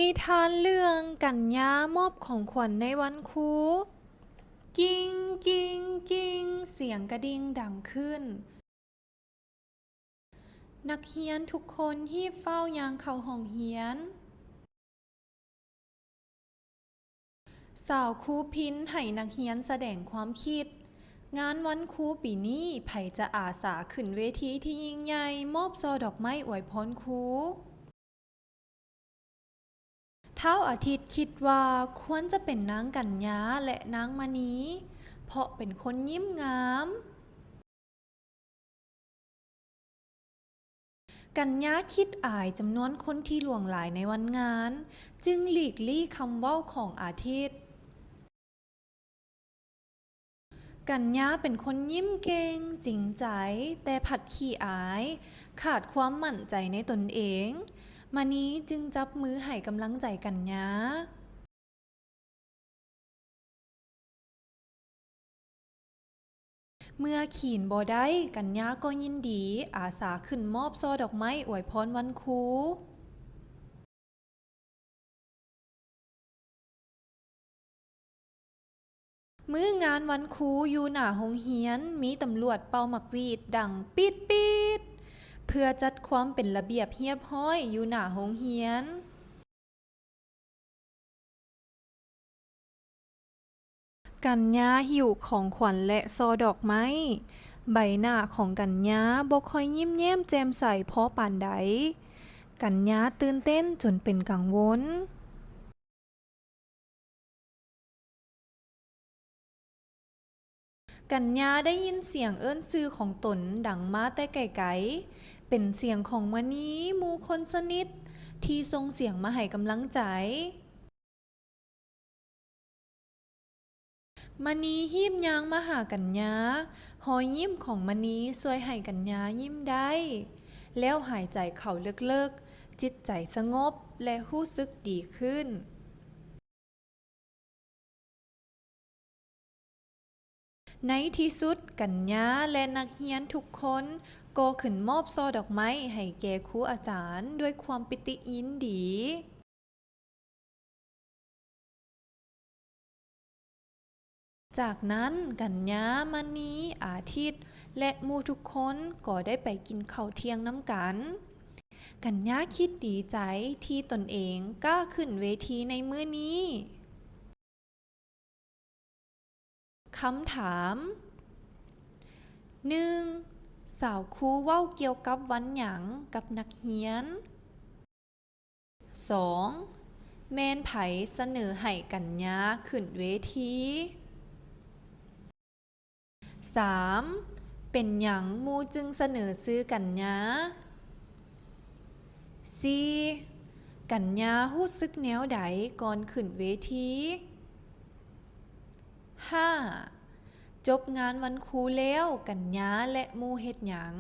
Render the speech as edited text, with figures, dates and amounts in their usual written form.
นิทานเรื่องกันยามอบของขวัญในวันครูกิ้งกิ้งกิ้งเสียงกระดิ่งดังขึ้นนักเรียนทุกคนที่เฝ้ายางเข้าห้องเรียนสาวครูพินให้นักเรียนแสดงความคิดงานวันครูปีนี้ไผจะอาสาขึ้นเวทีที่ยิ่งใหญ่มอบช่อดอกไม้อวยพรครูท้าวอาทิตย์คิดว่าควรจะเป็นนางกัญญาและนางมณีเพราะเป็นคนยิ้มงามกัญญาคิดอายจำนวนคนที่หลวงหลายในวันงานจึงหลีกลี่คำเว้าของอาทิตย์กัญญาเป็นคนยิ้มเก่งจริงใจแต่ผัดขี้อายขาดความมั่นใจในตนเองมณีจึงจับมือให้กำลังใจกัญญาเมื่อขีนบ่ได้กัญญาก็ยินดีอาสาขึ้นมอบช่อดอกไม้อวยพรวันครูมื้องานวันครูอยู่หน้าโรงเรียนมีตำรวจเป่าหมักหวีดดังปี๊ดปี๊ดเพื่อจัดความเป็นระเบียบเรียบร้อยอยู่หน้าโรงเรียนกัญญาหิ้วของขวัญและช่อดอกไม้ใบหน้าของกัญญาบ่ค่อยยิ้มแย้มแจ่มใสพอปานใดกัญญาตื่นเต้นจนเป็นกังวลกัญญาได้ยินเสียงเอิ้นชื่อของตนดังมาแต่ไกลๆเป็นเสียงของมณีหมู่คนสนิทที่ส่งเสียงมาให้กำลังใจมณีหีบยางมาหากัญญารอยยิ้มของมณีช่วยให้กัญญายิ้มได้แล้วหายใจเข้าลึกๆจิตใจสงบและรู้สึกดีขึ้นในที่สุดกัญญาและนักเรียนทุกคนก็ขึ้นมอบช่อดอกไม้ให้แก่ครูอาจารย์ด้วยความปิติยินดีจากนั้นกัญญามณีอาทิตย์และหมู่ทุกคนก็ได้ไปกินข้าวเที่ยงน้ำกันกัญญาคิดดีใจที่ตนเองกล้าขึ้นเวทีในมื้อนี้คำถาม1. สาวครูเว้าเกี่ยวกับวันหยังกับนักเรียน 2. แม่นไผเสนอให้กัญญาขึ้นเวที 3. เป็นหยังหมู่จึงเสนอชื่อกัญญา 4. กัญญารู้สึกแนวใดก่อนขึ้นเวที 5. จบงานวันครูแล้วกัญญาและหมู่เฮ็ดหยัง